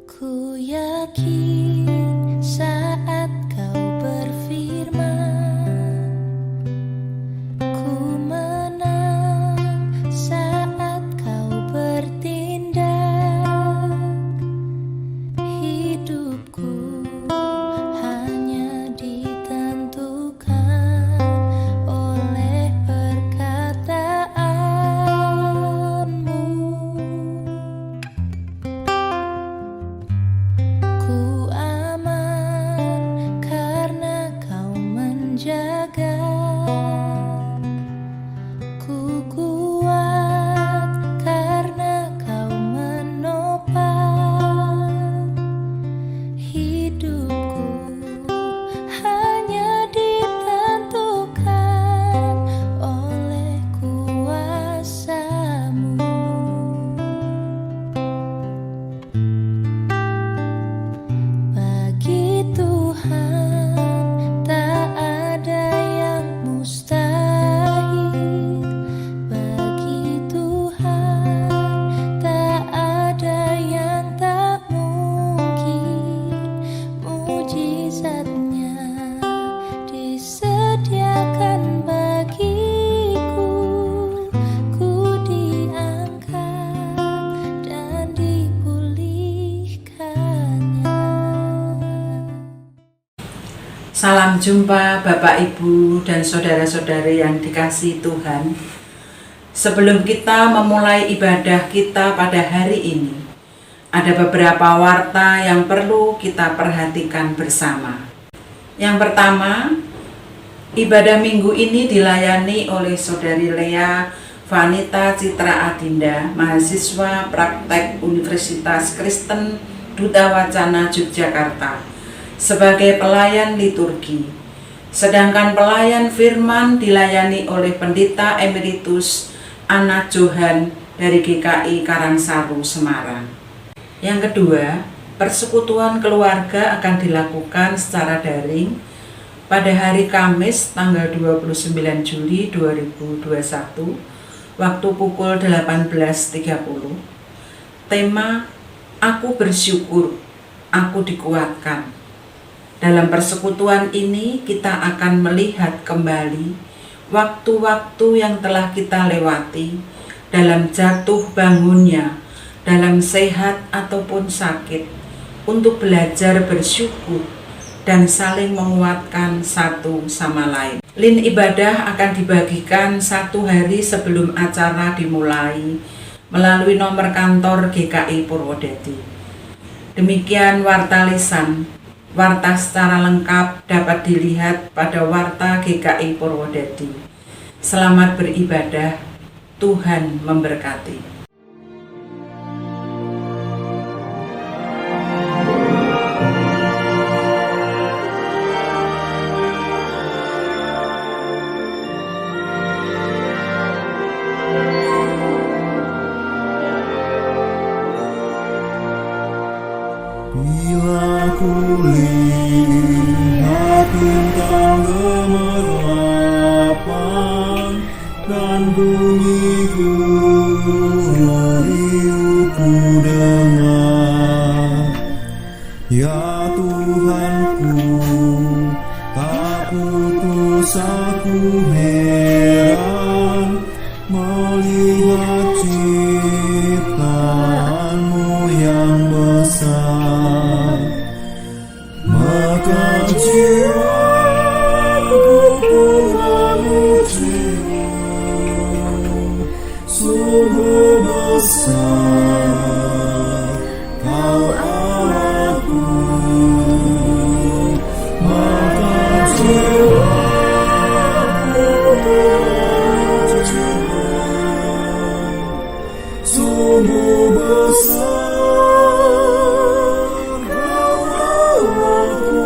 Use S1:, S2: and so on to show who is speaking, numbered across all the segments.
S1: Ku yakin saat kau berfirman, ku menang saat kau bertindak. Hidupku hanya ditentukan oleh perkataanmu. Ku aman karena kau menjaga. Ku kuat karena kau menopang. Hidupku hanya ditentukan oleh kuasa-Mu. Bagi Tuhan tak ada yang mustahil. Bagi Tuhan tak ada yang tak mungkin. Mujizatnya disediakan bagiku. Ku diangkat dan dipulihkannya.
S2: Salam jumpa Bapak, Ibu, dan saudara-saudari yang dikasihi Tuhan. Sebelum kita memulai ibadah kita pada hari ini, ada beberapa warta yang perlu kita perhatikan bersama. Yang pertama, ibadah minggu ini dilayani oleh Saudari Lea Vanita Citra Adinda, mahasiswa praktek Universitas Kristen Duta Wacana Yogyakarta, sebagai pelayan liturgi. Sedangkan pelayan firman dilayani oleh Pendeta Emeritus Anna Johan dari GKI Karangsaru, Semarang. Yang kedua, persekutuan keluarga akan dilakukan secara daring pada hari Kamis tanggal 29 Juli 2021 waktu pukul 18.30. Tema, Aku bersyukur, aku dikuatkan. Dalam persekutuan ini kita akan melihat kembali waktu-waktu yang telah kita lewati dalam jatuh bangunnya, dalam sehat ataupun sakit, untuk belajar bersyukur dan saling menguatkan satu sama lain. Lin ibadah akan dibagikan 1 hari sebelum acara dimulai melalui nomor kantor GKI Purwodadi. Demikian warta lisan. Warta secara lengkap dapat dilihat pada warta GKI Purwodadi. Selamat beribadah, Tuhan memberkati.
S3: Bila ku lihat bintang gemerlapan dan bunyi gurau ku dengar, ya Tuhanku, tak putus aku heran melihat ciptaanmu yang besar. Maka jiwaku pun memujimu, sungguh besar Kau Allahku. Maka jiwaku memujimu, sungguh besar Kau Allahku.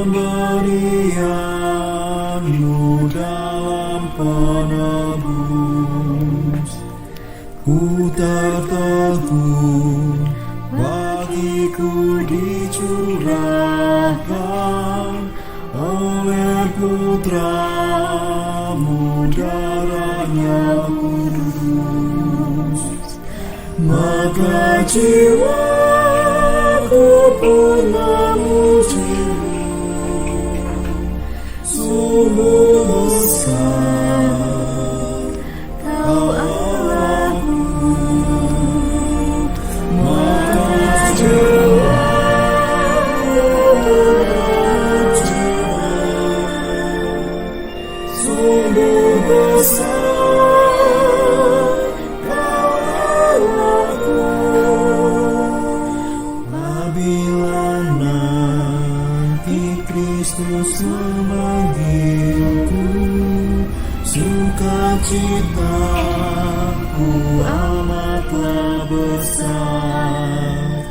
S3: pemberian-Mu dalam penebus. Ku tertegun, bagiku dicurahkan oleh Putra-Mu, darahnya kudus. Maka jiwaku pun memuji-Mu, sungguh besar Kau Allahku. Maka jiwaku memuji-Mu, sungguh besar Kau Allahku. Apabila nanti Kristus memanggilku, sukacitaku amatlah besar,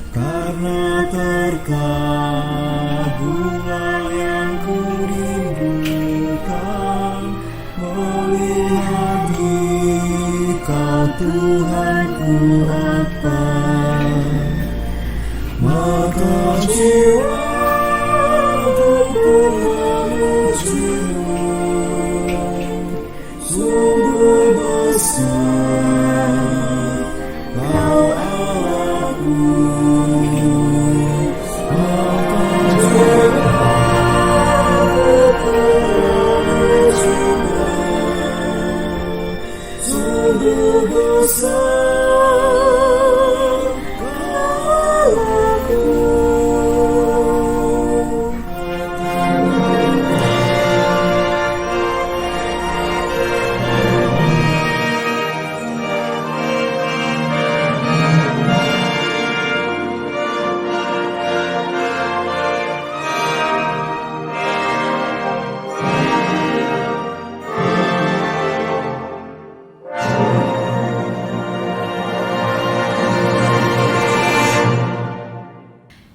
S3: karena terkabullah yang kurindukan, melihat Dikau Tuhanku apa. Maka jiwaku pun memuji-Mu, sungguh besar Kau Allahku. Maka jiwaku pun memuji-Mu, sungguh besar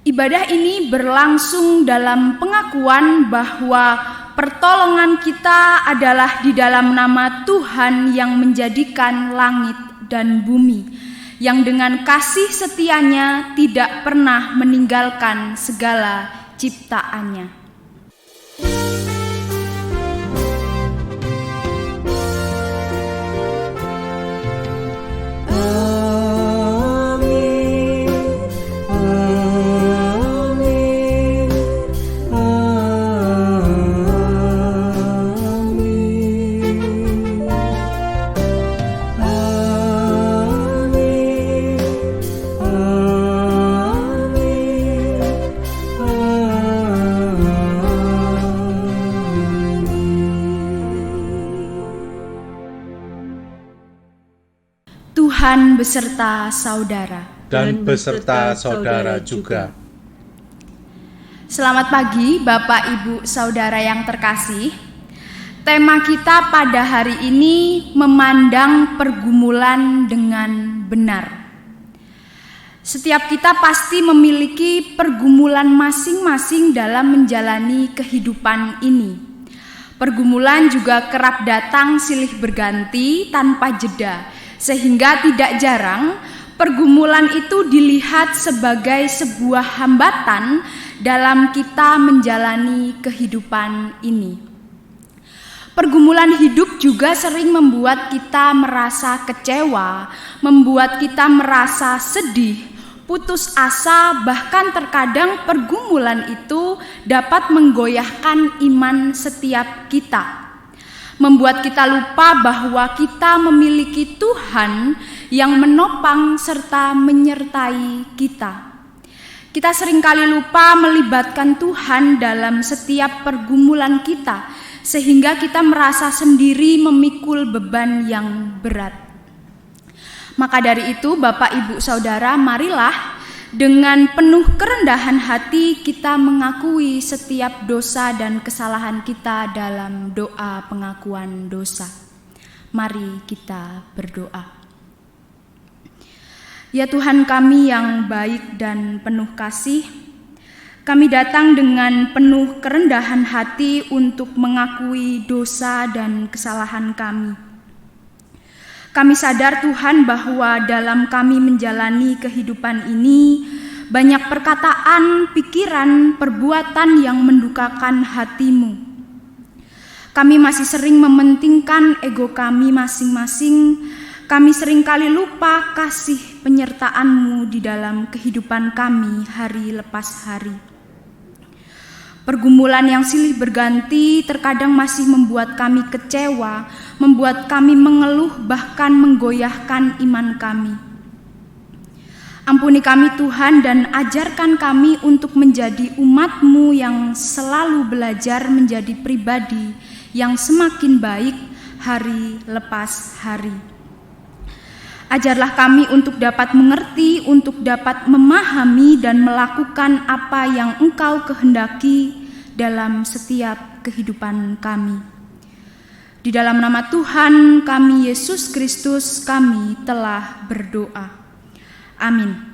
S4: Ibadah ini berlangsung dalam pengakuan bahwa pertolongan kita adalah di dalam nama Tuhan yang menjadikan langit dan bumi, yang dengan kasih setianya tidak pernah meninggalkan segala ciptaannya. Tuhan beserta saudara.
S5: Dan beserta saudara juga.
S4: Selamat pagi Bapak Ibu Saudara yang terkasih. Tema kita pada hari ini memandang pergumulan dengan benar. Setiap kita pasti memiliki pergumulan masing-masing dalam menjalani kehidupan ini. Pergumulan juga kerap datang silih berganti tanpa jeda, sehingga tidak jarang pergumulan itu dilihat sebagai sebuah hambatan dalam kita menjalani kehidupan ini. Pergumulan hidup juga sering membuat kita merasa kecewa, membuat kita merasa sedih, putus asa, bahkan terkadang pergumulan itu dapat menggoyahkan iman setiap kita, membuat kita lupa bahwa kita memiliki Tuhan yang menopang serta menyertai kita. Kita seringkali lupa melibatkan Tuhan dalam setiap pergumulan kita, sehingga kita merasa sendiri memikul beban yang berat. Maka dari itu, Bapak Ibu Saudara, marilah dengan penuh kerendahan hati kita mengakui setiap dosa dan kesalahan kita dalam doa pengakuan dosa. Mari kita berdoa. Ya Tuhan kami yang baik dan penuh kasih, Kami datang dengan penuh kerendahan hati untuk mengakui dosa dan kesalahan kami. Kami sadar Tuhan bahwa dalam kami menjalani kehidupan ini banyak perkataan, pikiran, perbuatan yang mendukakan hati-Mu. Kami masih sering mementingkan ego kami masing-masing. Kami seringkali lupa kasih penyertaan-Mu di dalam kehidupan kami hari lepas hari. Pergumulan yang silih berganti terkadang masih membuat kami kecewa, membuat kami mengeluh, bahkan menggoyahkan iman kami. Ampuni kami Tuhan dan ajarkan kami untuk menjadi umat-Mu yang selalu belajar menjadi pribadi yang semakin baik hari lepas hari. Ajarlah kami untuk dapat mengerti, untuk dapat memahami dan melakukan apa yang Engkau kehendaki dalam setiap kehidupan kami. Di dalam nama Tuhan kami Yesus Kristus kami telah berdoa. Amin.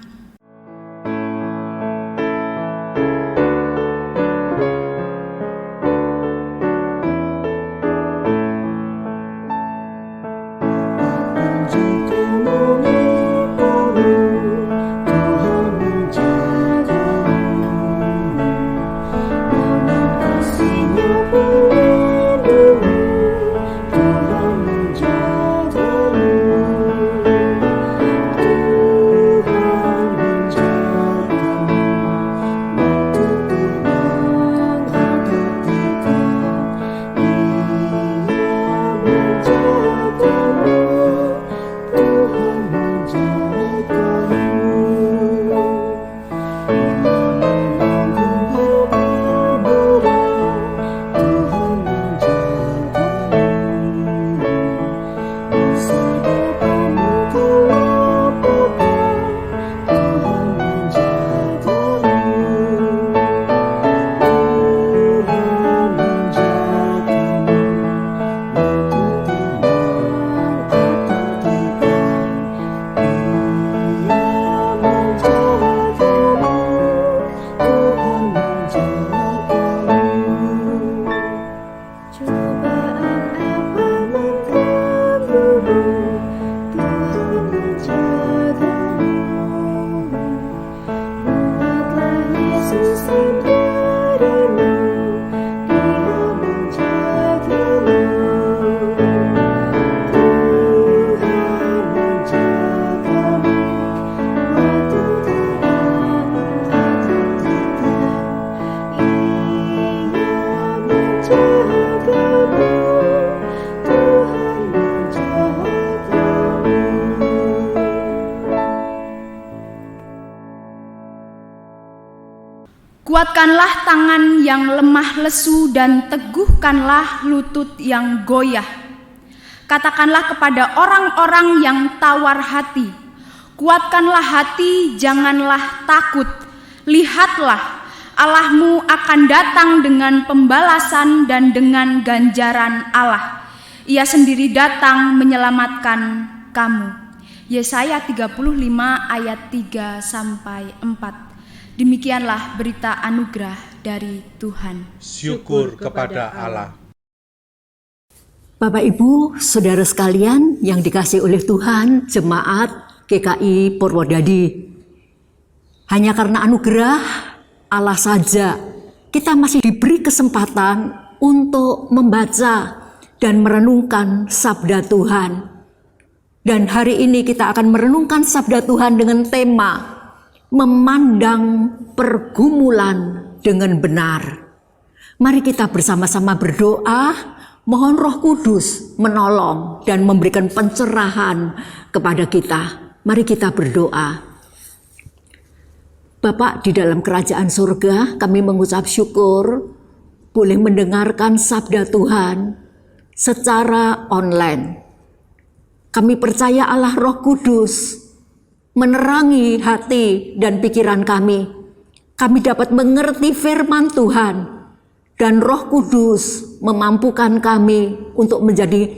S4: Kuatkanlah tangan yang lemah lesu dan teguhkanlah lutut yang goyah. Katakanlah kepada orang-orang yang tawar hati, kuatkanlah hati, janganlah takut. Lihatlah, Allahmu akan datang dengan pembalasan dan dengan ganjaran Allah. Ia sendiri datang menyelamatkan kamu. Yesaya 35 ayat 3-4. Demikianlah berita anugerah dari Tuhan.
S5: Syukur kepada Allah.
S6: Bapak Ibu, saudara sekalian yang dikasihi oleh Tuhan, jemaat GKI Purwodadi. Hanya karena anugerah Allah saja, kita masih diberi kesempatan untuk membaca dan merenungkan sabda Tuhan. Dan hari ini kita akan merenungkan sabda Tuhan dengan tema memandang pergumulan dengan benar. Mari kita bersama-sama berdoa, mohon Roh Kudus menolong dan memberikan pencerahan kepada kita. Mari kita berdoa. Bapa di dalam kerajaan surga, kami mengucap syukur boleh mendengarkan sabda Tuhan secara online. Kami percaya Allah Roh Kudus menerangi hati dan pikiran kami. Kami dapat mengerti firman Tuhan dan Roh Kudus memampukan kami untuk menjadi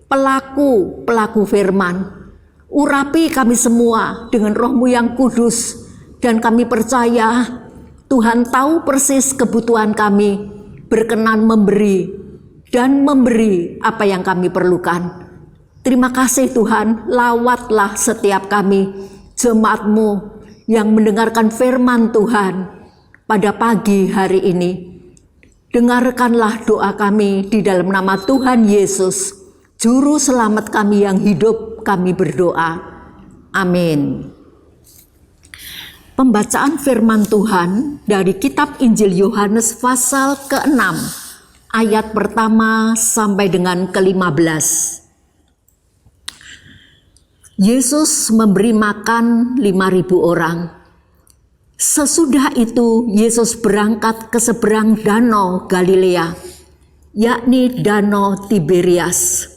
S6: pelaku firman. Urapi kami semua dengan Roh-Mu yang kudus dan kami percaya Tuhan tahu persis kebutuhan kami, berkenan memberi dan memberi apa yang kami perlukan. Terima kasih Tuhan, lawatlah setiap kami, jemaat-Mu yang mendengarkan firman Tuhan pada pagi hari ini. Dengarkanlah doa kami di dalam nama Tuhan Yesus, Juru Selamat kami yang hidup, kami berdoa. Amin. Pembacaan firman Tuhan dari kitab Injil Yohanes pasal ke-6, ayat pertama sampai dengan ke-15. Yesus memberi makan 5.000 orang. Sesudah itu Yesus berangkat ke seberang danau Galilea, yakni danau Tiberias.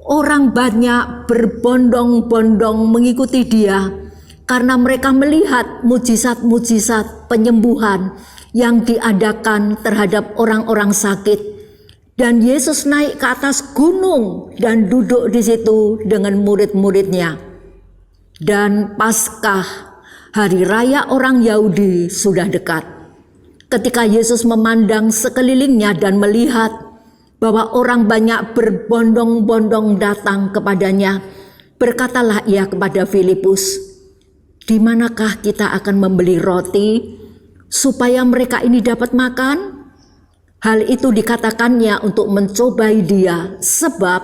S6: Orang banyak berbondong-bondong mengikuti Dia karena mereka melihat mujizat-mujizat penyembuhan yang diadakan terhadap orang-orang sakit. Dan Yesus naik ke atas gunung dan duduk di situ dengan murid-muridnya. Dan Paskah, hari raya orang Yahudi, sudah dekat. Ketika Yesus memandang sekelilingnya dan melihat bahwa orang banyak berbondong-bondong datang kepadanya, berkatalah Ia kepada Filipus, "Di manakah kita akan membeli roti supaya mereka ini dapat makan?" Hal itu dikatakannya untuk mencobai Dia, sebab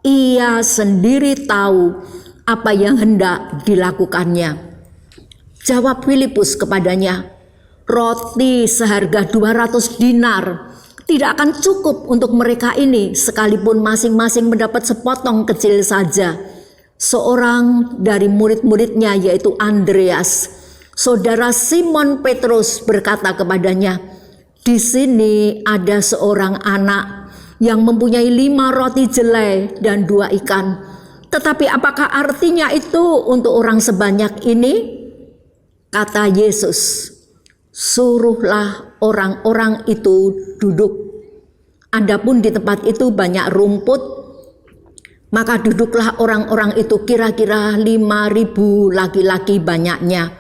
S6: Ia sendiri tahu apa yang hendak dilakukannya. Jawab Filipus kepadanya, "Roti seharga 200 dinar tidak akan cukup untuk mereka ini, sekalipun masing-masing mendapat sepotong kecil saja." Seorang dari murid-muridnya, yaitu Andreas, saudara Simon Petrus, berkata kepadanya, "Di sini ada seorang anak yang mempunyai 5 roti jelai dan 2 ikan. Tetapi apakah artinya itu untuk orang sebanyak ini?" Kata Yesus, "Suruhlah orang-orang itu duduk." Adapun di tempat itu banyak rumput, maka duduklah orang-orang itu, kira-kira 5.000 laki-laki banyaknya.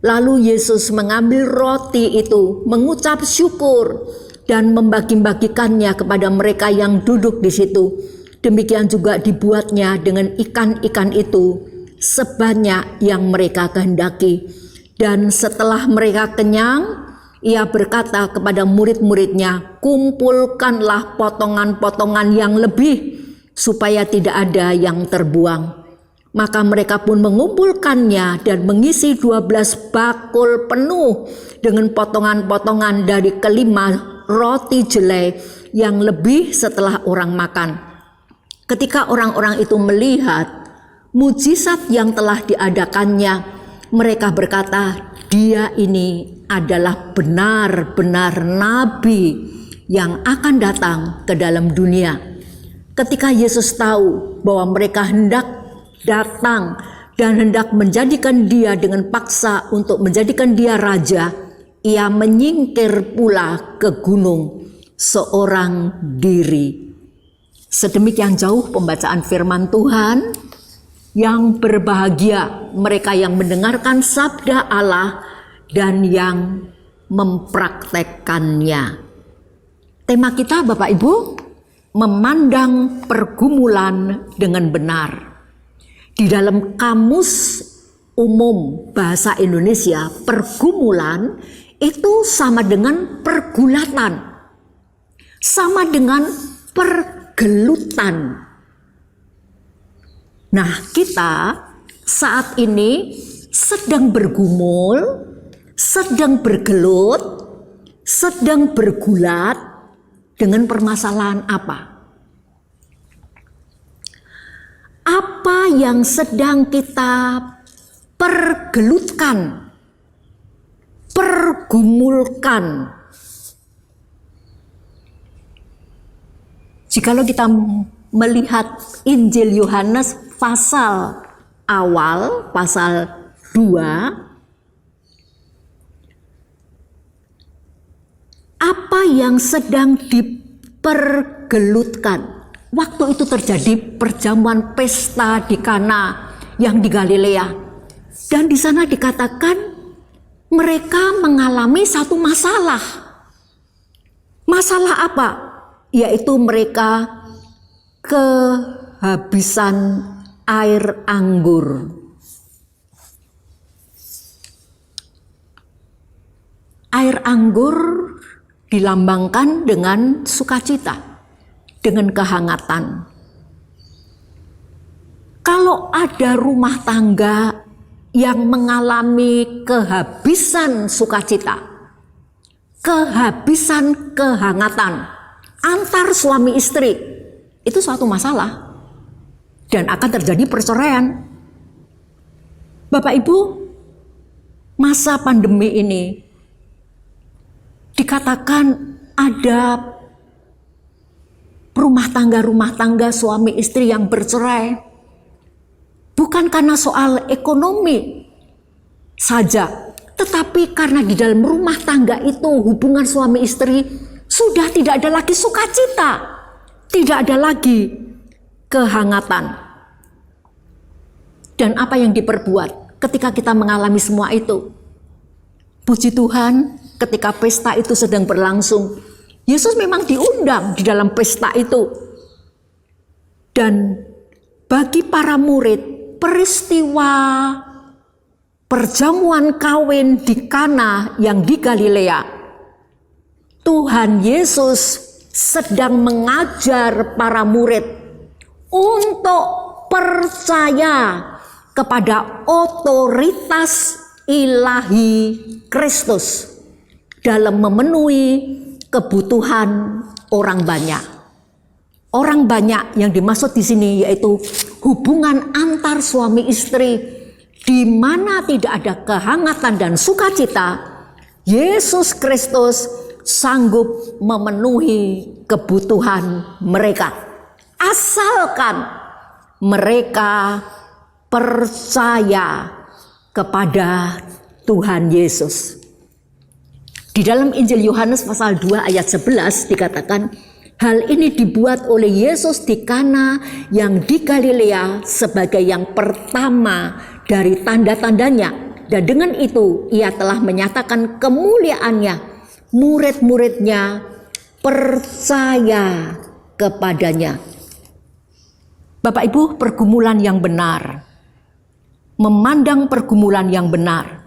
S6: Lalu Yesus mengambil roti itu, mengucap syukur, dan membagi-bagikannya kepada mereka yang duduk di situ. Demikian juga dibuatnya dengan ikan-ikan itu, sebanyak yang mereka kehendaki. Dan setelah mereka kenyang, Ia berkata kepada murid-muridnya, "Kumpulkanlah potongan-potongan yang lebih, supaya tidak ada yang terbuang." Maka mereka pun mengumpulkannya dan mengisi 12 bakul penuh dengan potongan-potongan dari ke-5 roti jelai yang lebih setelah orang makan. Ketika orang-orang itu melihat mujizat yang telah diadakannya, mereka berkata, "Dia ini adalah benar-benar nabi yang akan datang ke dalam dunia." Ketika Yesus tahu bahwa mereka hendak datang dan hendak menjadikan Dia dengan paksa untuk menjadikan Dia raja, Ia menyingkir pula ke gunung seorang diri. Sedemikian jauh pembacaan firman Tuhan. Yang berbahagia mereka yang mendengarkan sabda Allah dan yang mempraktekkannya. Tema kita, Bapak Ibu, memandang pergumulan dengan benar. Di dalam Kamus Umum Bahasa Indonesia, pergumulan itu sama dengan pergulatan, sama dengan pergelutan. Nah, kita saat ini sedang bergumul, sedang bergelut, sedang bergulat dengan permasalahan apa? Apa yang sedang kita pergelutkan, pergumulkan? Jikalau kita melihat Injil Yohanes pasal awal, pasal 2, apa yang sedang dipergelutkan? Waktu itu terjadi perjamuan pesta di Kana yang di Galilea. Dan di sana dikatakan mereka mengalami satu masalah. Masalah apa? Yaitu mereka kehabisan air anggur. Air anggur dilambangkan dengan sukacita, dengan kehangatan. Kalau ada rumah tangga yang mengalami kehabisan sukacita, kehabisan kehangatan antar suami istri, itu suatu masalah dan akan terjadi perceraian. Bapak Ibu, masa pandemi ini dikatakan ada rumah tangga suami istri yang bercerai, bukan karena soal ekonomi saja, tetapi karena di dalam rumah tangga itu hubungan suami istri sudah tidak ada lagi sukacita, tidak ada lagi kehangatan. Dan apa yang diperbuat ketika kita mengalami semua itu? Puji Tuhan, ketika pesta itu sedang berlangsung, Yesus memang diundang di dalam pesta itu. Dan bagi para murid, peristiwa perjamuan kawin di Kana yang di Galilea, Tuhan Yesus sedang mengajar para murid untuk percaya kepada otoritas ilahi Kristus dalam memenuhi kebutuhan orang banyak. Orang banyak yang dimaksud di sini yaitu hubungan antar suami istri di mana tidak ada kehangatan dan sukacita. Yesus Kristus sanggup memenuhi kebutuhan mereka asalkan mereka percaya kepada Tuhan Yesus. Di dalam Injil Yohanes pasal 2 ayat 11 dikatakan, hal ini dibuat oleh Yesus di Kana yang di Galilea sebagai yang pertama dari tanda-tandanya, dan dengan itu ia telah menyatakan kemuliaannya. Murid-muridnya percaya kepadanya. Bapak Ibu, pergumulan yang benar, memandang pergumulan yang benar,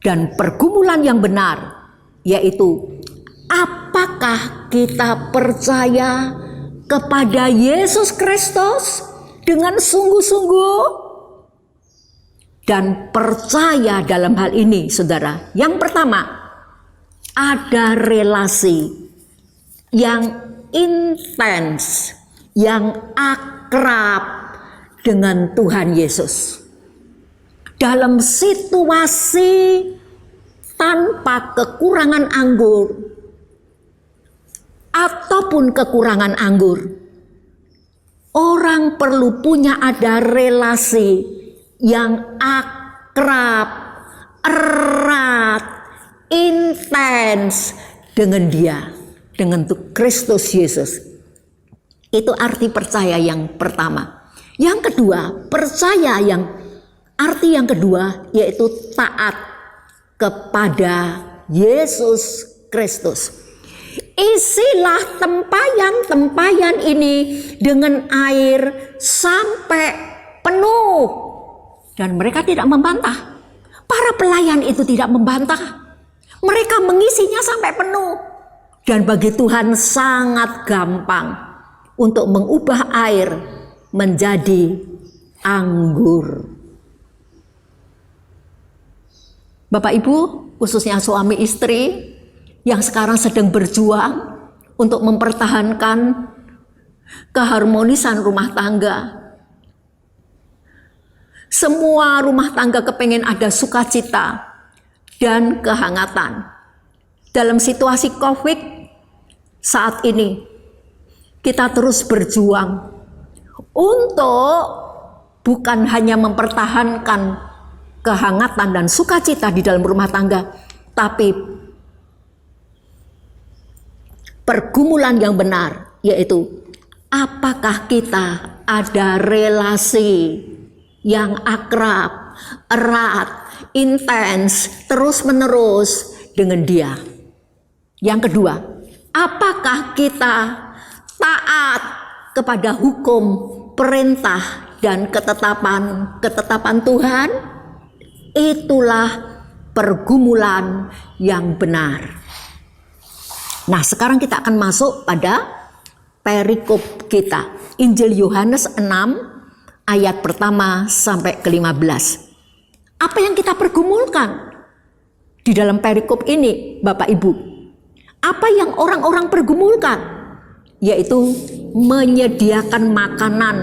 S6: dan pergumulan yang benar yaitu apakah kita percaya kepada Yesus Kristus dengan sungguh-sungguh, dan percaya dalam hal ini, saudara. Yang pertama, ada relasi yang intens, yang akrab dengan Tuhan Yesus. Dalam situasi tanpa kekurangan anggur ataupun kekurangan anggur, orang perlu punya ada relasi yang akrab, erat, intens dengan Dia, dengan Kristus Yesus. Itu arti percaya yang pertama. Yang kedua, percaya arti yang kedua yaitu taat kepada Yesus Kristus. Isilah tempayan-tempayan ini dengan air sampai penuh. Dan mereka tidak membantah. Para pelayan itu tidak membantah. Mereka mengisinya sampai penuh. Dan bagi Tuhan sangat gampang untuk mengubah air menjadi anggur. Bapak Ibu, khususnya suami istri yang sekarang sedang berjuang untuk mempertahankan keharmonisan rumah tangga. Semua rumah tangga kepengen ada sukacita dan kehangatan. Dalam situasi COVID saat ini, kita terus berjuang untuk bukan hanya mempertahankan kehangatan dan sukacita di dalam rumah tangga, tapi pergumulan yang benar, yaitu apakah kita ada relasi yang akrab, erat, intens, terus-menerus dengan Dia. Yang kedua, apakah kita taat kepada hukum, perintah, dan ketetapan Tuhan? Itulah pergumulan yang benar. Nah, sekarang kita akan masuk pada perikop kita. Injil Yohanes 6 ayat pertama sampai ke-15. Apa yang kita pergumulkan di dalam perikop ini, Bapak Ibu? Apa yang orang-orang pergumulkan? Yaitu menyediakan makanan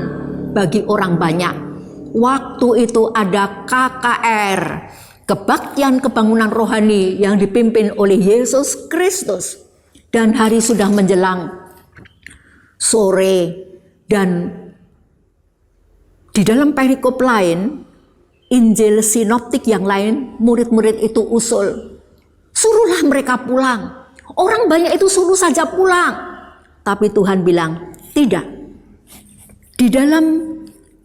S6: bagi orang banyak. Waktu itu ada KKR, kebaktian kebangunan rohani yang dipimpin oleh Yesus Kristus. Dan hari sudah menjelang sore, dan di dalam perikop lain, Injil sinoptik yang lain, murid-murid itu usul, suruhlah mereka pulang. Orang banyak itu suruh saja pulang. Tapi Tuhan bilang, tidak. Di dalam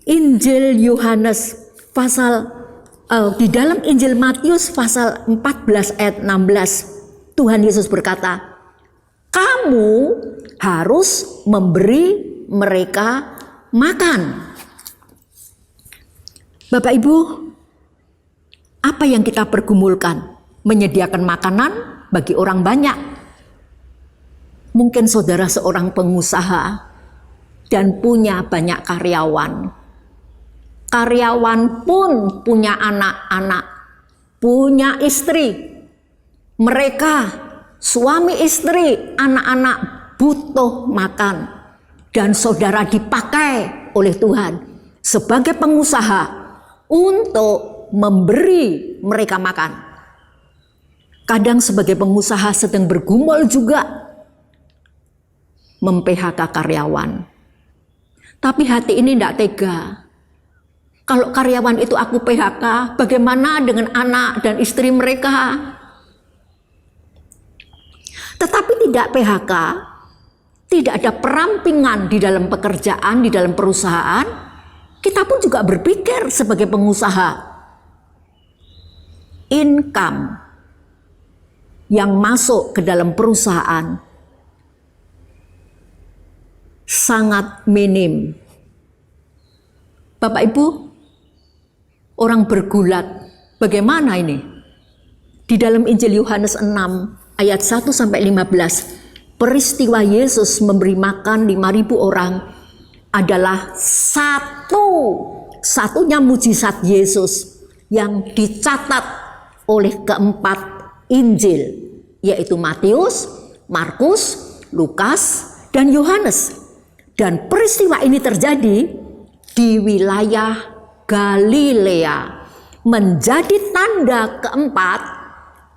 S6: Injil Yohanes di dalam Injil Matius pasal 14 ayat 16, Tuhan Yesus berkata, kamu harus memberi mereka makan. Bapak Ibu, apa yang kita pergumulkan? Menyediakan makanan bagi orang banyak. Mungkin saudara seorang pengusaha dan punya banyak karyawan. Karyawan pun punya anak-anak, punya istri. Mereka suami istri, anak-anak butuh makan, dan saudara dipakai oleh Tuhan sebagai pengusaha untuk memberi mereka makan. Kadang sebagai pengusaha sedang bergumul juga mem-PHK karyawan. Tapi hati ini tidak tega. Kalau karyawan itu aku PHK, bagaimana dengan anak dan istri mereka? Tetapi tidak PHK, tidak ada perampingan di dalam pekerjaan, di dalam perusahaan, kita pun juga berpikir sebagai pengusaha, income yang masuk ke dalam perusahaan sangat minim. Bapak Ibu, orang bergulat, bagaimana ini? Di dalam Injil Yohanes 6 ayat 1 sampai 15, peristiwa Yesus memberi makan 5.000 orang adalah satunya mujizat Yesus yang dicatat oleh keempat Injil, yaitu Matius, Markus, Lukas, dan Yohanes. Dan peristiwa ini terjadi di wilayah Galilea, menjadi tanda keempat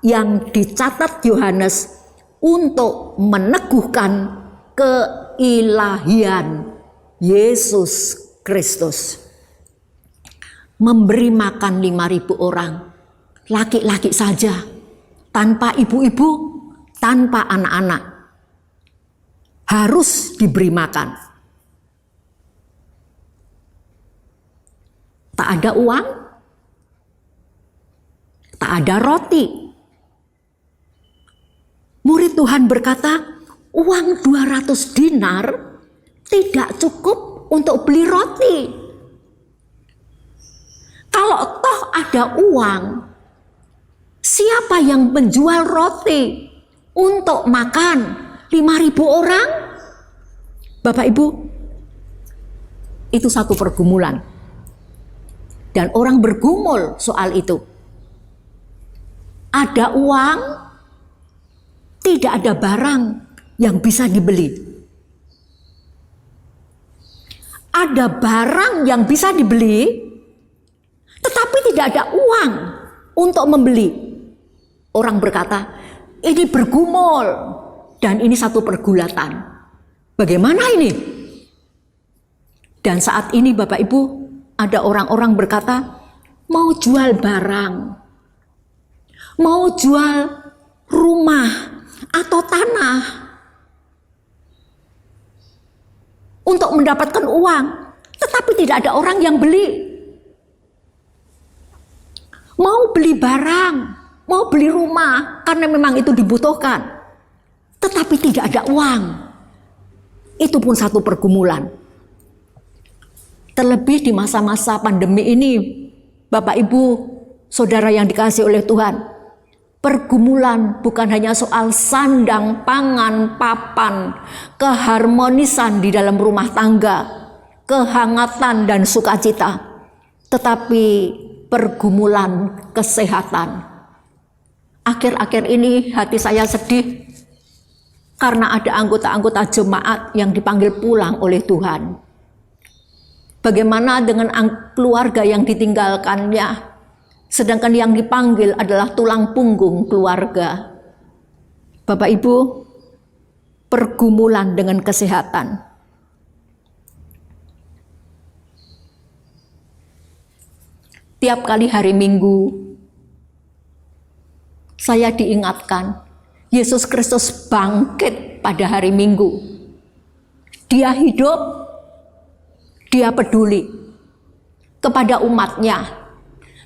S6: yang dicatat Yohanes untuk meneguhkan keilahian Yesus Kristus. Memberi makan 5.000 orang, laki-laki saja, tanpa ibu-ibu, tanpa anak-anak, harus diberi makan. Tak ada uang, tak ada roti. Murid Tuhan berkata, uang 200 dinar tidak cukup untuk beli roti. Kalau toh ada uang, siapa yang menjual roti untuk makan 5.000 orang? Bapak Ibu, itu satu pergumulan. Dan orang bergumul soal itu. Ada uang, tidak ada barang yang bisa dibeli. Ada barang yang bisa dibeli, tetapi tidak ada uang untuk membeli. Orang berkata, ini bergumul dan ini satu pergulatan. Bagaimana ini? Dan saat ini Bapak Ibu, ada orang-orang berkata, mau jual barang, mau jual rumah atau tanah untuk mendapatkan uang, tetapi tidak ada orang yang beli. mau beli barang, mau beli rumah karena memang itu dibutuhkan, tetapi tidak ada uang. Itu pun satu pergumulan. Terlebih di masa-masa pandemi ini, Bapak Ibu, Saudara yang dikasihi oleh Tuhan, pergumulan bukan hanya soal sandang, pangan, papan, keharmonisan di dalam rumah tangga, kehangatan dan sukacita, tetapi pergumulan kesehatan. Akhir-akhir ini hati saya sedih karena ada anggota-anggota jemaat yang dipanggil pulang oleh Tuhan. Bagaimana dengan keluarga yang ditinggalkannya, sedangkan yang dipanggil adalah tulang punggung keluarga. Bapak Ibu, pergumulan dengan kesehatan. Tiap kali hari Minggu, saya diingatkan, Yesus Kristus bangkit pada hari Minggu. Dia hidup, dia peduli kepada umatnya.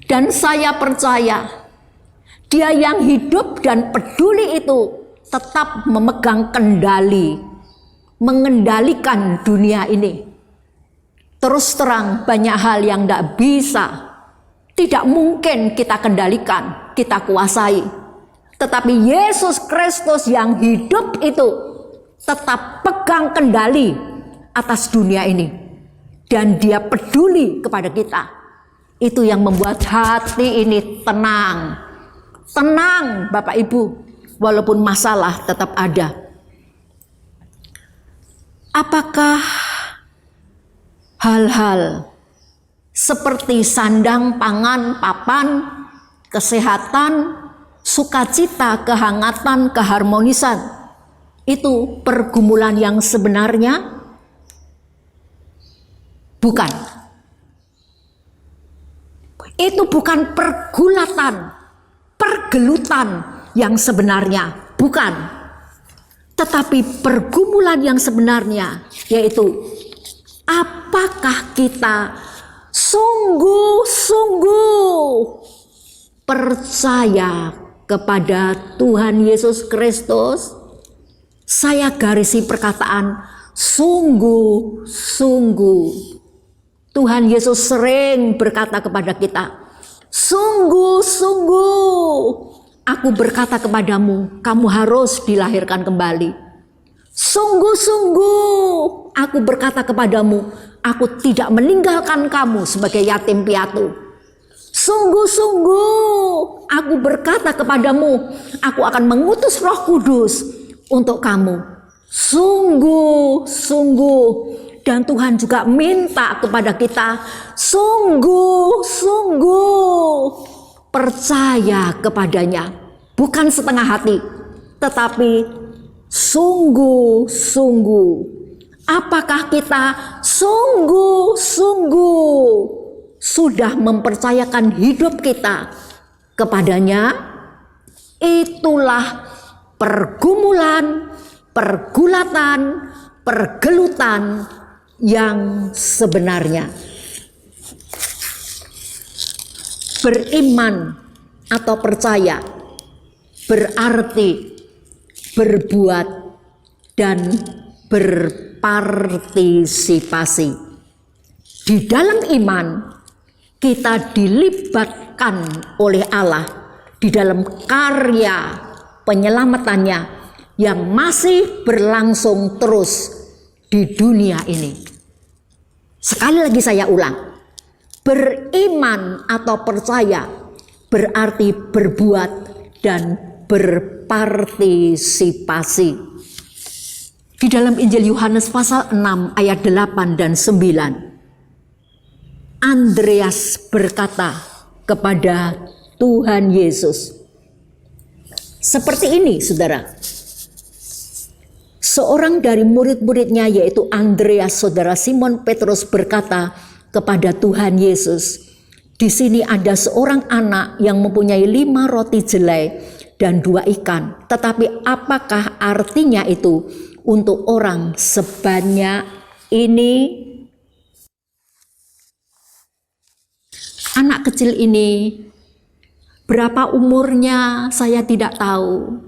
S6: Dan saya percaya, dia yang hidup dan peduli itu tetap memegang kendali, mengendalikan dunia ini. Terus terang banyak hal yang tidak mungkin kita kendalikan, kita kuasai. Tetapi Yesus Kristus yang hidup itu tetap pegang kendali atas dunia ini. Dan dia peduli kepada kita. Itu yang membuat hati ini tenang. Tenang Bapak Ibu, walaupun masalah tetap ada. Apakah hal-hal seperti sandang, pangan, papan, kesehatan, sukacita, kehangatan, keharmonisan, itu pergumulan yang sebenarnya? Bukan. Itu bukan pergelutan yang sebenarnya, bukan. Tetapi pergumulan yang sebenarnya, yaitu apakah kita sungguh-sungguh percaya kepada Tuhan Yesus Kristus? Saya garisi perkataan sungguh-sungguh. Tuhan Yesus sering berkata kepada kita, sungguh-sungguh aku berkata kepadamu, kamu harus dilahirkan kembali. Sungguh-sungguh aku berkata kepadamu, aku tidak meninggalkan kamu sebagai yatim piatu. Sungguh-sungguh aku berkata kepadamu, aku akan mengutus Roh Kudus untuk kamu. Sungguh-sungguh. Dan Tuhan juga minta kepada kita sungguh-sungguh percaya kepadanya. Bukan setengah hati, tetapi sungguh-sungguh. Apakah kita sungguh-sungguh sudah mempercayakan hidup kita kepadanya? Itulah pergumulan, pergulatan, pergelutan yang sebenarnya. Beriman atau percaya berarti berbuat dan berpartisipasi. Di dalam iman kita dilibatkan oleh Allah di dalam karya penyelamatannya yang masih berlangsung terus di dunia ini. Sekali lagi saya ulang, beriman atau percaya berarti berbuat dan berpartisipasi. Di dalam Injil Yohanes pasal 6 ayat 8 dan 9, Andreas berkata kepada Tuhan Yesus, seperti ini saudara, seorang dari murid-muridnya yaitu Andreas saudara Simon Petrus berkata kepada Tuhan Yesus, di sini ada seorang anak yang mempunyai 5 roti jelai dan 2 ikan. Tetapi apakah artinya itu untuk orang sebanyak ini? Anak kecil ini Berapa umurnya saya tidak tahu.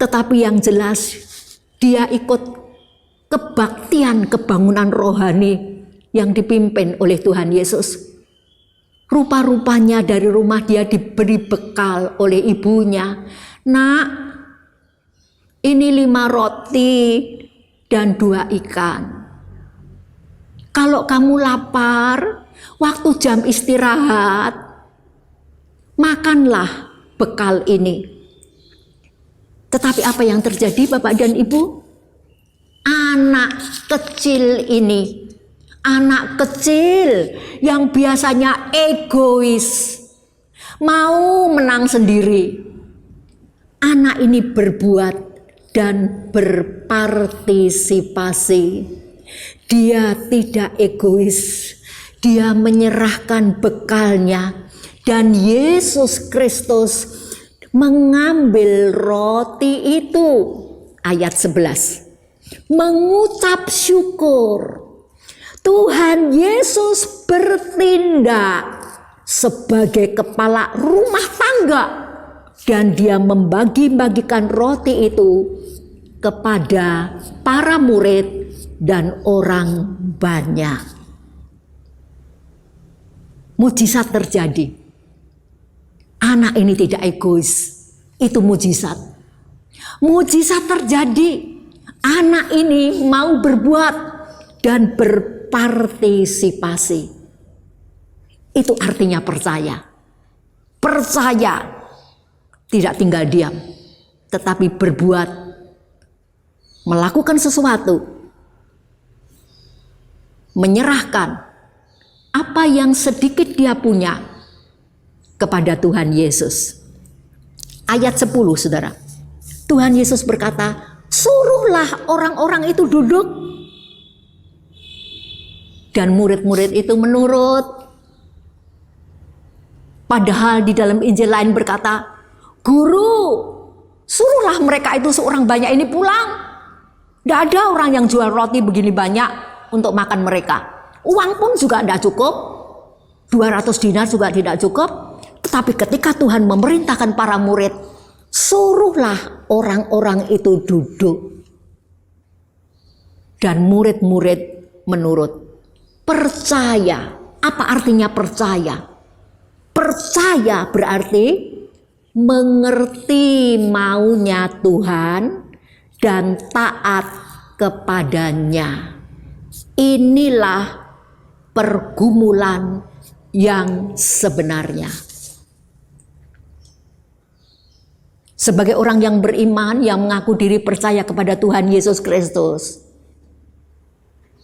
S6: Tetapi yang jelas dia ikut kebaktian kebangunan rohani yang dipimpin oleh Tuhan Yesus. Rupa-rupanya dari rumah dia diberi bekal oleh ibunya. Nak, ini 5 roti dan 2 ikan. Kalau kamu lapar, waktu jam istirahat, makanlah bekal ini. Tetapi apa yang terjadi Bapak dan Ibu? Anak kecil ini, anak kecil yang biasanya egois, mau menang sendiri. Anak ini berbuat dan berpartisipasi. Dia tidak egois, dia menyerahkan bekalnya, dan Yesus Kristus mengambil roti itu. Ayat 11. Mengucap syukur. Tuhan Yesus bertindak sebagai kepala rumah tangga dan dia membagi-bagikan roti itu kepada para murid dan orang banyak. Mujizat terjadi. Anak ini tidak egois. Itu mujizat. Mujizat terjadi. Anak ini mau berbuat dan berpartisipasi. Itu artinya percaya. Percaya tidak tinggal diam, tetapi berbuat, melakukan sesuatu, menyerahkan apa yang sedikit dia punya kepada Tuhan Yesus. Ayat 10, saudara. Tuhan Yesus berkata, suruhlah orang-orang itu duduk. Dan murid-murid itu menurut. Padahal di dalam Injil lain berkata, Guru, suruhlah mereka itu seorang banyak ini pulang. Tidak ada orang yang jual roti begini banyak untuk makan mereka. Uang pun juga tidak cukup. 200 dinar juga tidak cukup. Tetapi ketika Tuhan memerintahkan para murid, suruhlah orang-orang itu duduk. Dan murid-murid menurut. Percaya. Apa artinya percaya? Percaya berarti mengerti maunya Tuhan dan taat kepadanya. Inilah pergumulan yang sebenarnya. Sebagai orang yang beriman, yang mengaku diri percaya kepada Tuhan Yesus Kristus,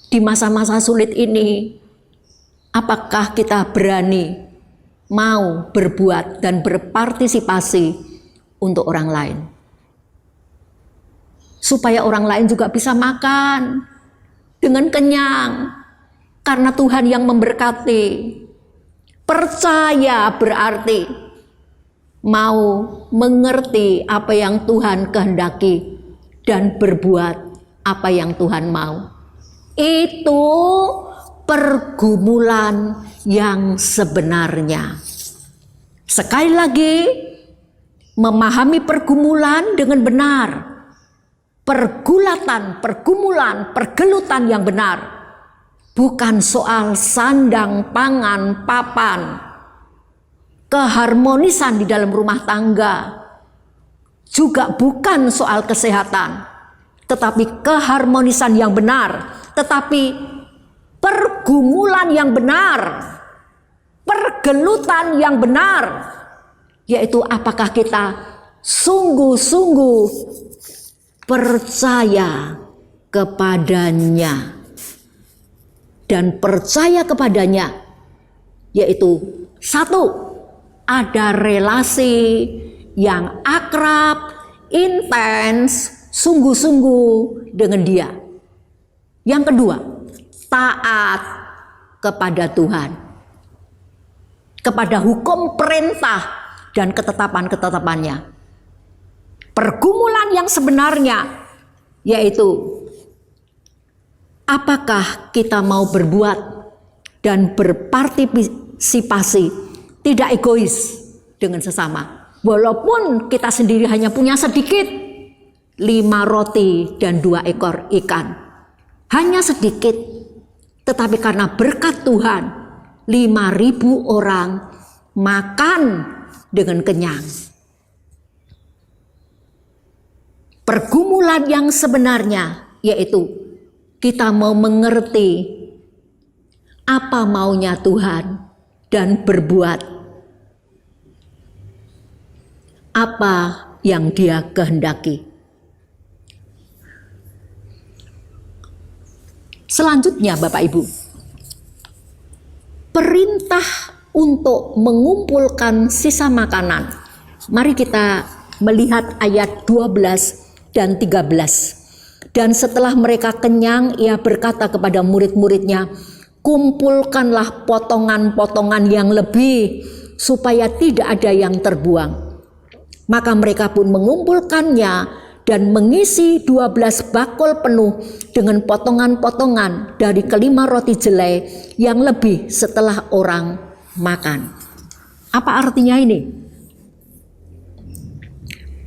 S6: di masa-masa sulit ini, apakah kita berani mau berbuat dan berpartisipasi untuk orang lain? Supaya orang lain juga bisa makan dengan kenyang, karena Tuhan yang memberkati. Percaya berarti mau mengerti apa yang Tuhan kehendaki dan berbuat apa yang Tuhan mau. Itu pergumulan yang sebenarnya. Sekali lagi, memahami pergumulan dengan benar. Pergumulan, pergelutan yang benar. Bukan soal sandang, pangan, papan. Keharmonisan di dalam rumah tangga. Juga bukan soal kesehatan. Tetapi keharmonisan yang benar. Tetapi pergumulan yang benar. Pergelutan yang benar. Yaitu apakah kita sungguh-sungguh percaya kepadanya. Dan percaya kepadanya yaitu satu, ada relasi yang akrab, intens, sungguh-sungguh dengan dia. Yang kedua, taat kepada Tuhan, kepada hukum perintah dan ketetapan-ketetapannya. Pergumulan yang sebenarnya yaitu apakah kita mau berbuat dan berpartisipasi, tidak egois, dengan sesama. Walaupun kita sendiri hanya punya sedikit, 5 roti dan 2 ekor ikan. Hanya sedikit, tetapi karena berkat Tuhan, 5.000 orang makan dengan kenyang. Pergumulan yang sebenarnya yaitu kita mau mengerti apa maunya Tuhan dan berbuat apa yang Dia kehendaki. Selanjutnya Bapak Ibu, perintah untuk mengumpulkan sisa makanan. Mari kita melihat ayat 12 dan 13. Dan setelah mereka kenyang, ia berkata kepada murid-muridnya, kumpulkanlah potongan-potongan yang lebih, supaya tidak ada yang terbuang. Maka mereka pun mengumpulkannya dan mengisi 12 bakul penuh dengan potongan-potongan dari kelima roti jelai yang lebih setelah orang makan. Apa artinya ini?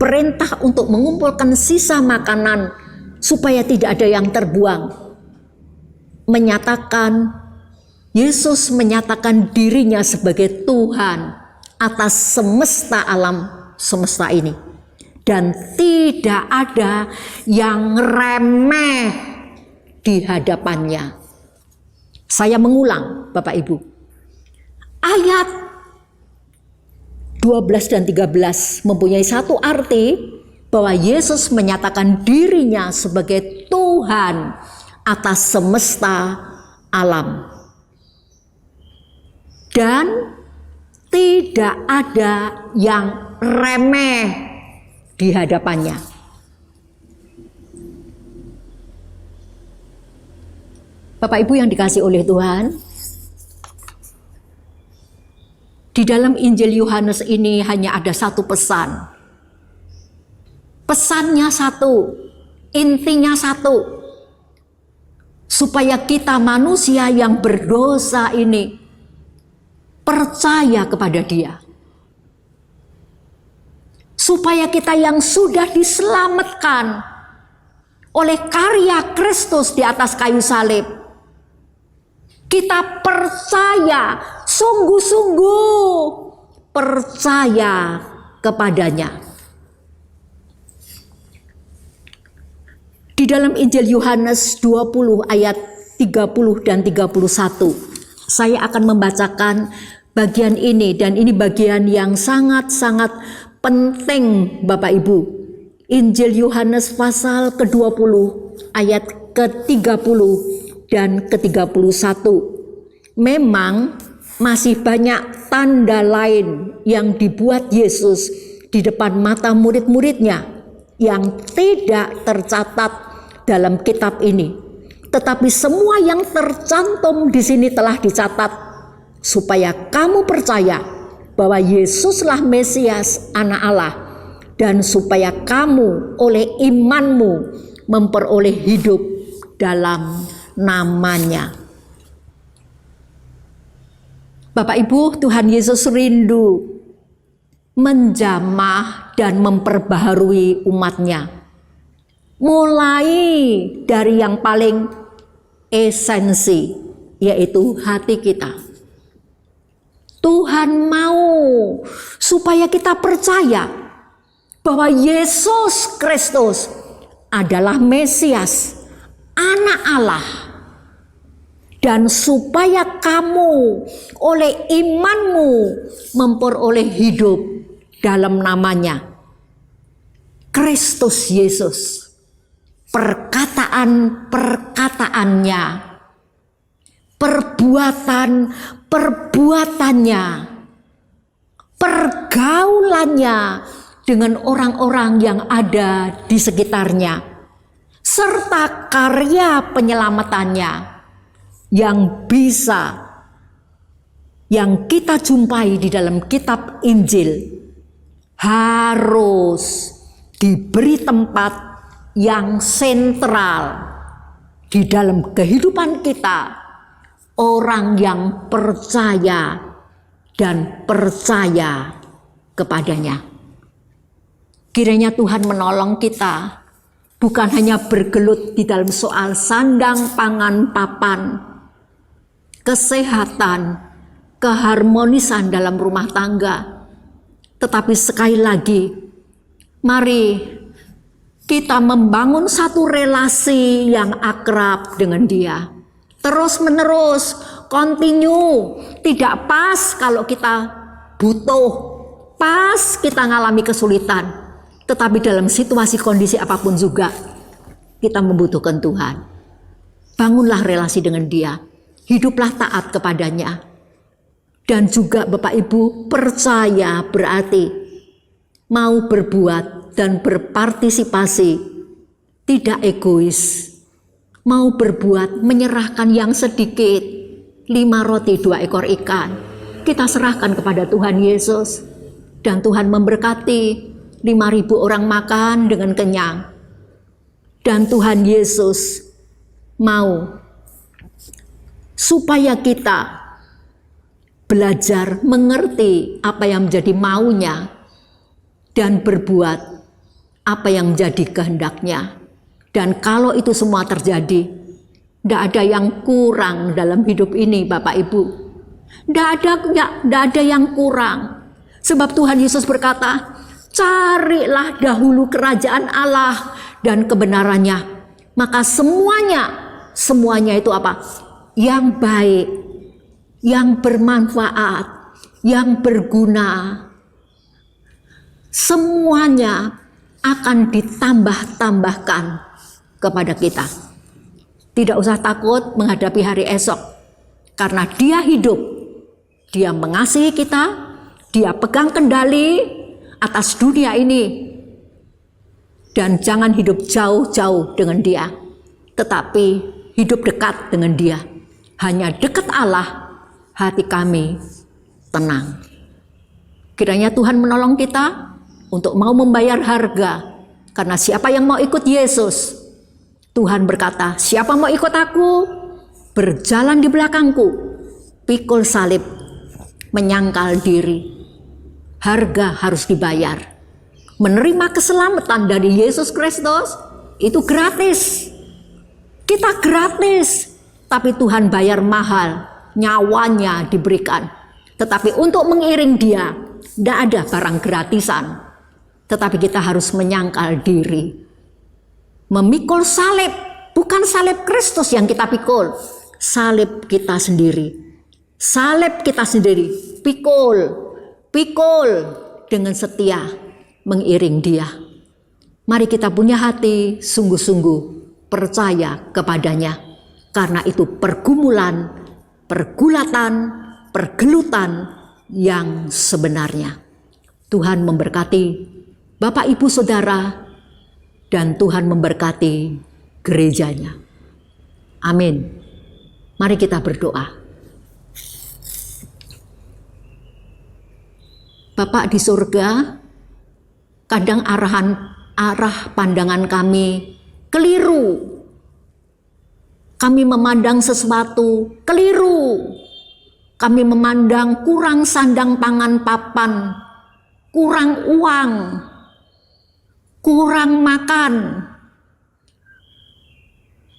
S6: Perintah untuk mengumpulkan sisa makanan supaya tidak ada yang terbuang. Yesus menyatakan dirinya sebagai Tuhan atas semesta alam semesta ini. Dan tidak ada yang remeh di hadapannya. Saya mengulang Bapak Ibu. Ayat 12 dan 13 mempunyai satu arti bahwa Yesus menyatakan dirinya sebagai Tuhan atas semesta alam. Dan tidak ada yang remeh di hadapannya. Bapak Ibu yang dikasihi oleh Tuhan, di dalam Injil Yohanes ini hanya ada satu pesan. Pesannya satu, intinya satu. Supaya kita manusia yang berdosa ini percaya kepada Dia. Supaya kita yang sudah diselamatkan oleh karya Kristus di atas kayu salib, kita percaya, sungguh-sungguh percaya kepadanya. Di dalam Injil Yohanes 20 ayat 30 dan 31, saya akan membacakan bagian ini, dan ini bagian yang sangat-sangat penting Bapak Ibu. Injil Yohanes pasal ke-20 ayat ke-30 dan ke-31. Memang masih banyak tanda lain yang dibuat Yesus di depan mata murid-muridnya yang tidak tercatat dalam kitab ini. Tetapi semua yang tercantum di sini telah dicatat supaya kamu percaya bahwa Yesuslah Mesias, Anak Allah, dan supaya kamu oleh imanmu memperoleh hidup dalam namanya. Bapak Ibu, Tuhan Yesus rindu menjamah dan memperbaharui umatnya. Mulai dari yang paling esensi, yaitu hati kita. Tuhan mau supaya kita percaya bahwa Yesus Kristus adalah Mesias, Anak Allah. Dan supaya kamu oleh imanmu memperoleh hidup dalam namanya. Kristus Yesus, perkataan-perkataannya, perbuatan-perbuatannya, pergaulannya dengan orang-orang yang ada di sekitarnya, serta karya penyelamatannya yang kita jumpai di dalam kitab Injil harus diberi tempat yang sentral di dalam kehidupan kita, orang yang percaya dan percaya kepadanya. Kiranya Tuhan menolong kita, bukan hanya bergelut di dalam soal sandang, pangan, papan, kesehatan, keharmonisan dalam rumah tangga. Tetapi sekali lagi, mari kita membangun satu relasi yang akrab dengan Dia. Terus menerus, continue. Tidak pas kalau kita butuh, pas kita ngalami kesulitan. Tetapi dalam situasi kondisi apapun juga, kita membutuhkan Tuhan. Bangunlah relasi dengan Dia. Hiduplah taat kepadanya. Dan juga Bapak Ibu, percaya berarti mau berbuat dan berpartisipasi, tidak egois. Mau berbuat, menyerahkan yang sedikit, 5 roti 2 ekor ikan. Kita serahkan kepada Tuhan Yesus. Dan Tuhan memberkati 5.000 orang makan dengan kenyang. Dan Tuhan Yesus mau supaya kita belajar mengerti apa yang menjadi maunya dan berbuat apa yang menjadi kehendaknya. Dan kalau itu semua terjadi, tidak ada yang kurang dalam hidup ini Bapak Ibu. Tidak ada yang kurang. Sebab Tuhan Yesus berkata, carilah dahulu kerajaan Allah dan kebenarannya. Maka semuanya itu apa? Yang baik, yang bermanfaat, yang berguna. Semuanya akan ditambah-tambahkan kepada kita. Tidak usah takut menghadapi hari esok, karena Dia hidup, Dia mengasihi kita, Dia pegang kendali atas dunia ini. Dan jangan hidup jauh-jauh dengan Dia, tetapi hidup dekat dengan Dia. Hanya dekat Allah, hati kami tenang. Kiranya Tuhan menolong kita untuk mau membayar harga, karena siapa yang mau ikut Yesus, Tuhan berkata, siapa mau ikut aku, berjalan di belakangku, pikul salib, menyangkal diri. Harga harus dibayar. Menerima keselamatan dari Yesus Kristus itu gratis. Kita gratis, tapi Tuhan bayar mahal, nyawanya diberikan. Tetapi untuk mengiring Dia, tidak ada barang gratisan. Tetapi kita harus menyangkal diri. Memikul salib, bukan salib Kristus yang kita pikul, salib kita sendiri. Salib kita sendiri, pikul dengan setia mengiring Dia. Mari kita punya hati sungguh-sungguh percaya kepadanya, karena itu pergumulan, pergulatan, pergelutan yang sebenarnya. Tuhan memberkati Bapak Ibu Saudara, dan Tuhan memberkati gerejanya. Amin. Mari kita berdoa. Bapak di surga, kadang arah pandangan kami keliru. Kami memandang sesuatu keliru. Kami memandang kurang sandang pangan papan, kurang uang, kurang makan,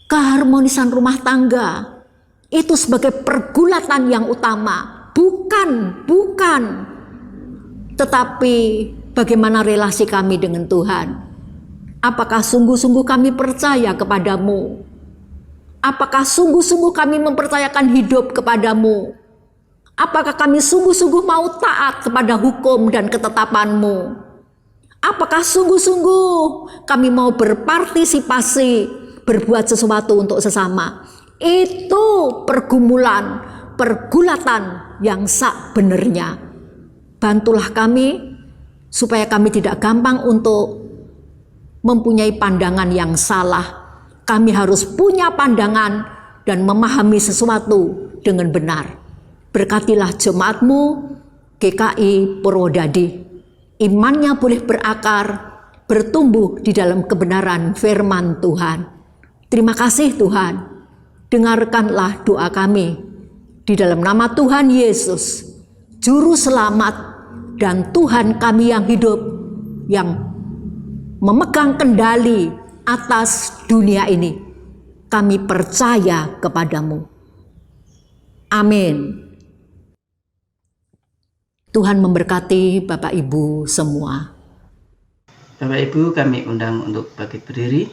S6: keharmonisan rumah tangga itu sebagai pergulatan yang utama. Bukan. Tetapi bagaimana relasi kami dengan Tuhan? Apakah sungguh-sungguh kami percaya kepadamu? Apakah sungguh-sungguh kami mempercayakan hidup kepadamu? Apakah kami sungguh-sungguh mau taat kepada hukum dan ketetapanmu? Apakah sungguh-sungguh kami mau berpartisipasi, berbuat sesuatu untuk sesama? Itu pergulatan yang sak benernya. Bantulah kami supaya kami tidak gampang untuk mempunyai pandangan yang salah. Kami harus punya pandangan dan memahami sesuatu dengan benar. Berkatilah jemaat-Mu GKI Purwodadi. Imannya boleh berakar, bertumbuh di dalam kebenaran firman Tuhan. Terima kasih Tuhan. Dengarkanlah doa kami. Di dalam nama Tuhan Yesus, Juru Selamat, dan Tuhan kami yang hidup, yang memegang kendali atas dunia ini. Kami percaya kepadamu. Amin. Tuhan memberkati Bapak Ibu semua.
S7: Bapak Ibu, kami undang untuk bangkit berdiri.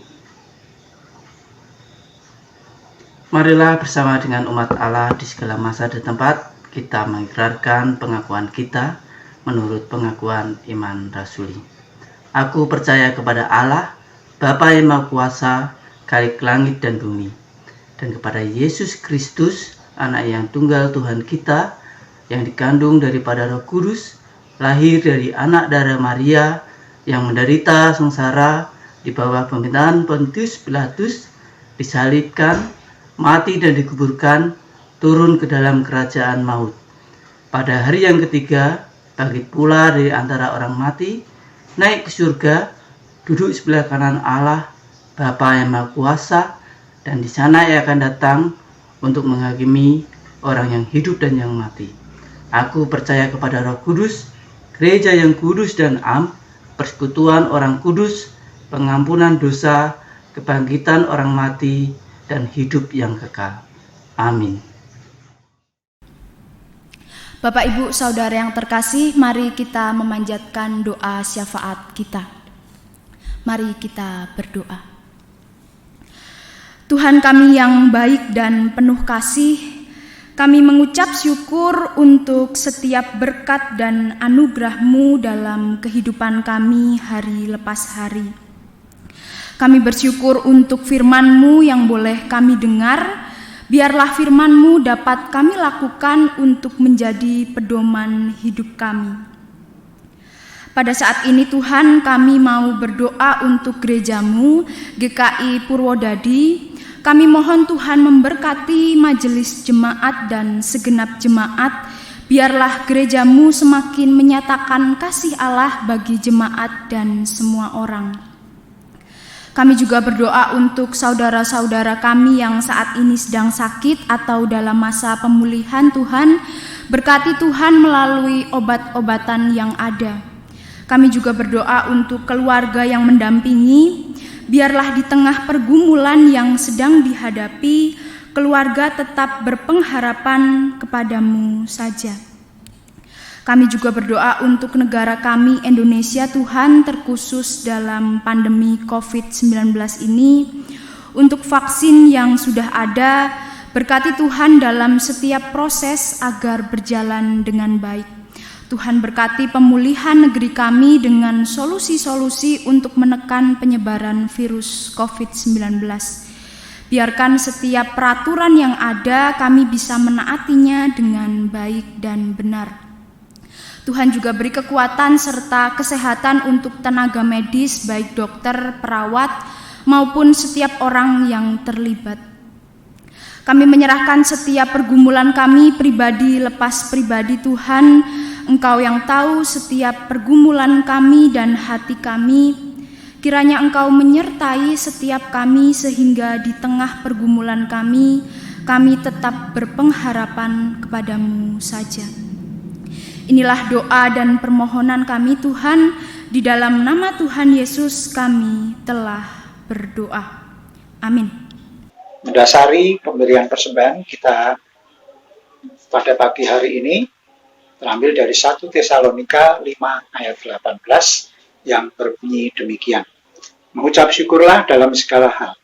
S7: Marilah bersama dengan umat Allah di segala masa dan tempat kita mengikrarkan pengakuan kita menurut pengakuan iman rasuli. Aku percaya kepada Allah, Bapa yang Maha Kuasa, Khalik langit dan bumi, dan kepada Yesus Kristus, Anak yang tunggal Tuhan kita, yang dikandung daripada Roh Kudus, lahir dari anak darah Maria, yang menderita sengsara di bawah pemerintahan Pontius Pilatus, disalibkan, mati dan dikuburkan, turun ke dalam kerajaan maut. Pada hari yang ketiga, bangkit pula dari antara orang mati, naik ke surga, duduk sebelah kanan Allah, Bapa yang Maha Kuasa, dan di sana Ia akan datang untuk menghakimi orang yang hidup dan yang mati. Aku percaya kepada Roh Kudus, gereja yang kudus dan am, persekutuan orang kudus, pengampunan dosa, kebangkitan orang mati, dan hidup yang kekal. Amin.
S4: Bapak Ibu Saudara yang terkasih, mari kita memanjatkan doa syafaat kita. Mari kita berdoa. Tuhan kami yang baik dan penuh kasih, kami mengucap syukur untuk setiap berkat dan anugerah-Mu dalam kehidupan kami hari lepas hari. Kami bersyukur untuk firman-Mu yang boleh kami dengar. Biarlah firman-Mu dapat kami lakukan untuk menjadi pedoman hidup kami. Pada saat ini Tuhan, kami mau berdoa untuk gereja-Mu, GKI Purwodadi. Kami mohon Tuhan memberkati majelis jemaat dan segenap jemaat. Biarlah gereja-Mu semakin menyatakan kasih Allah bagi jemaat dan semua orang. Kami juga berdoa untuk saudara-saudara kami yang saat ini sedang sakit atau dalam masa pemulihan. Tuhan, berkati Tuhan melalui obat-obatan yang ada. Kami juga berdoa untuk keluarga yang mendampingi. Biarlah di tengah pergumulan yang sedang dihadapi, keluarga tetap berpengharapan kepadamu saja. Kami juga berdoa untuk negara kami Indonesia, Tuhan, terkhusus dalam pandemi COVID-19 ini, untuk vaksin yang sudah ada. Berkati Tuhan dalam setiap proses agar berjalan dengan baik. Tuhan berkati pemulihan negeri kami dengan solusi-solusi untuk menekan penyebaran virus COVID-19. Biarkan setiap peraturan yang ada kami bisa menaatinya dengan baik dan benar. Tuhan juga beri kekuatan serta kesehatan untuk tenaga medis, baik dokter, perawat, maupun setiap orang yang terlibat. Kami menyerahkan setiap pergumulan kami pribadi lepas pribadi. Tuhan, Engkau yang tahu setiap pergumulan kami dan hati kami. Kiranya Engkau menyertai setiap kami sehingga di tengah pergumulan kami tetap berpengharapan kepadamu saja. Inilah doa dan permohonan kami Tuhan, di dalam nama Tuhan Yesus kami telah berdoa. Amin.
S8: Mendasari pemberian persembahan kita pada pagi hari ini terambil dari 1 Tesalonika 5 ayat 18 yang berbunyi demikian. Mengucap syukurlah dalam segala hal,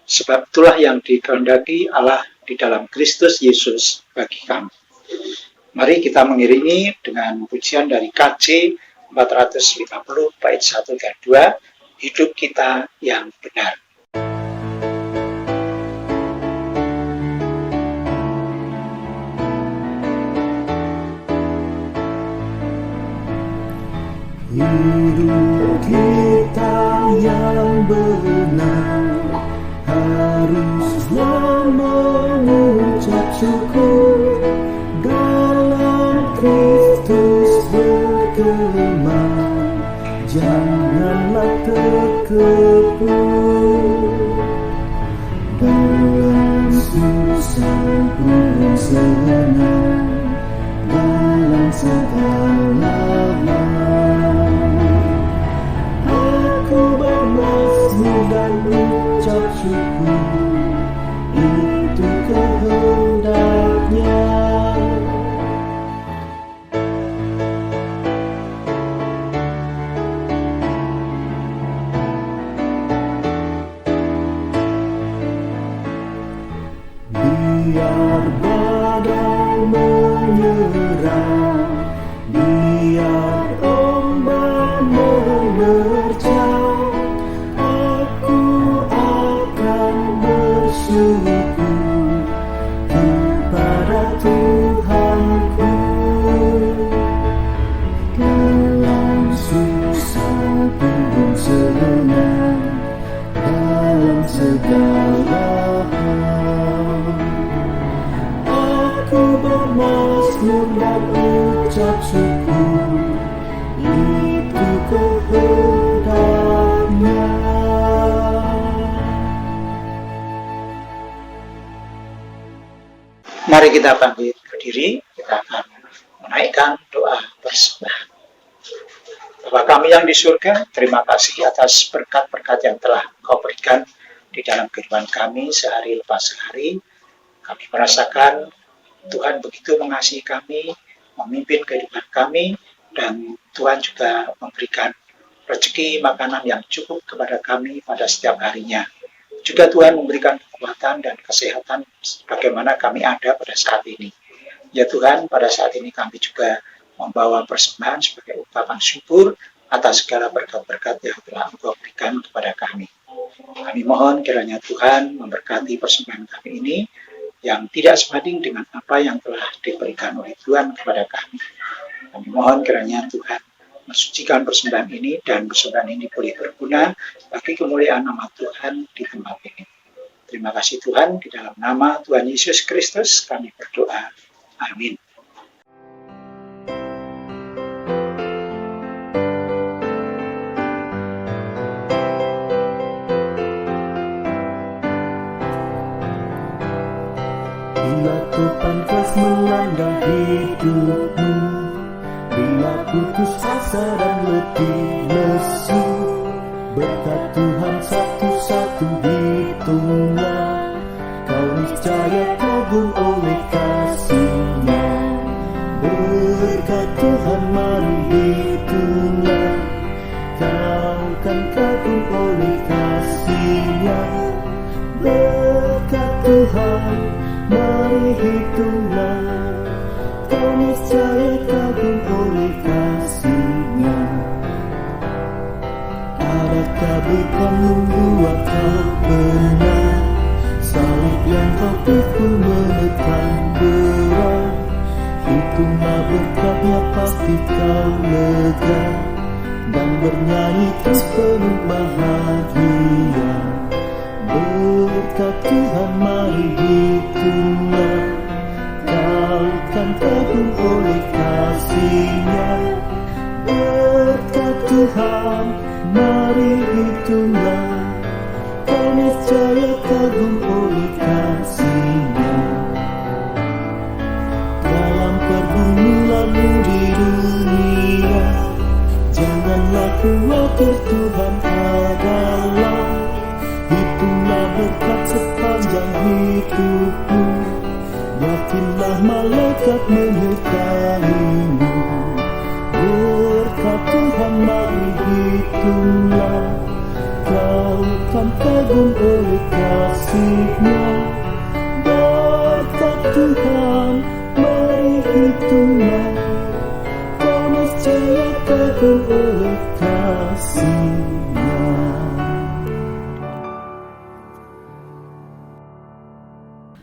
S8: sebab itulah yang dikehendaki Allah di dalam Kristus Yesus bagi kami. Mari kita mengiringi dengan pujian dari KJ 450 bait 1 dan 2, hidup kita yang benar.
S3: Hidup kita yang benar haruslah mengucap syukur, dalam Kristus bergema, janganlah terkepung. Dalam susah pun senang, dalam segala cucuku, itu kehendaknya. Biar badai menyerang, biar ombak menerjang, aku akan bersyukur kepada Tuhanku. Dalam susah pun senang, dalam segala hal aku bermazmur dan ucap syukur, itu kehendaknya.
S8: Mari kita bangkit berdiri, kita akan menaikkan doa persembahan. Bapa kami yang di surga, terima kasih atas berkat-berkat yang telah Engkau berikan di dalam kehidupan kami sehari lepas sehari. Kami merasakan Tuhan begitu mengasihi kami, memimpin kehidupan kami, dan Tuhan juga memberikan rezeki makanan yang cukup kepada kami pada setiap harinya. Juga Tuhan memberikan kekuatan dan kesehatan bagaimana kami ada pada saat ini. Ya Tuhan, pada saat ini kami juga membawa persembahan sebagai ungkapan syukur atas segala berkat-berkat yang telah Engkau berikan kepada kami. Kami mohon kiranya Tuhan memberkati persembahan kami ini yang tidak sebanding dengan apa yang telah diberikan oleh Tuhan kepada kami. Kami mohon kiranya Tuhan mensucikan persembahan ini dan persembahan ini boleh berguna bagi kemuliaan nama Tuhan di tempat ini. Terima kasih Tuhan, di dalam nama Tuhan Yesus Kristus kami berdoa. Amin.
S3: Bila Tuhan keras melanda hidupmu, bila putus asa dan letih lesu, berkat Tuhan satu-satu hitunglah, kau niscaya kagum oleh kasih-Nya. Berkat Tuhan mari hitunglah, kau kan kagum oleh kasih-Nya. Berkat Tuhan mari hitunglah, kau niscaya kagum oleh kasih-Nya. Adakah bukan membuat kau benar, salib yang kau pikul menekan berat. Hitunglah berkatnya pasti kau lega, dan bernyanyi terus penuh bahagia. Berkat Tuhan mari hitunglah, kau kan kagum oleh kasih-Nya. Berkat Tuhan mari hitunglah, kau niscaya kagum oleh kasih-Nya. Dalam pergumulanmu di dunia, janganlah khawatir, Tuhan adalah. Hitunglah berkat sepanjang hidupmu, yakinlah malaikat menyertaimu. Berkat Tuhan mari hitunglah, kau kan kagum oleh kasih-Nya. Berkat Tuhan mari hitunglah, kau niscaya kagum oleh kasih-Nya.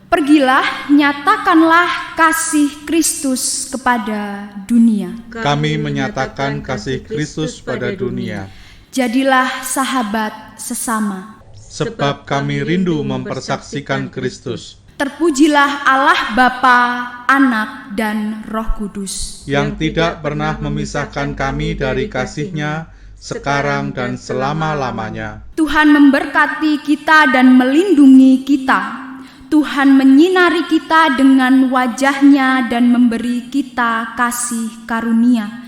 S4: Pergilah, nyatakanlah kasih Kristus kepada dunia.
S5: Kami menyatakan kasih Kristus pada dunia,
S4: Jadilah sahabat sesama.
S5: sebab kami rindu mempersaksikan Kristus,
S4: Terpujilah Allah Bapa, Anak, dan Roh Kudus,
S5: yang tidak pernah memisahkan kami dari kasih-Nya, sekarang dan selama-lamanya.
S4: Tuhan memberkati kita dan melindungi kita. Tuhan menyinari kita dengan wajah-Nya dan memberi kita kasih karunia.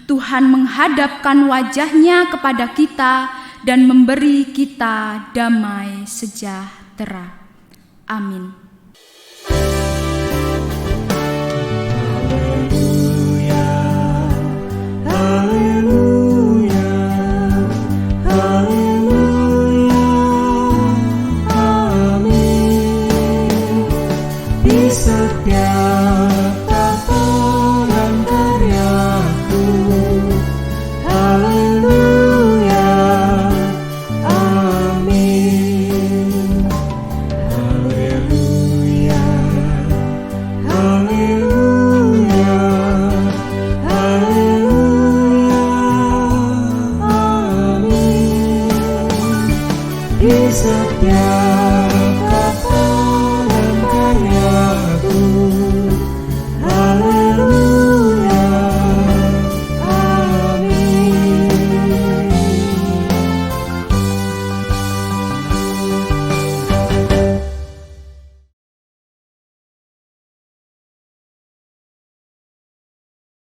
S4: Tuhan menghadapkan wajah-Nya kepada kita dan memberi kita damai sejahtera. Amin.
S3: Di setiap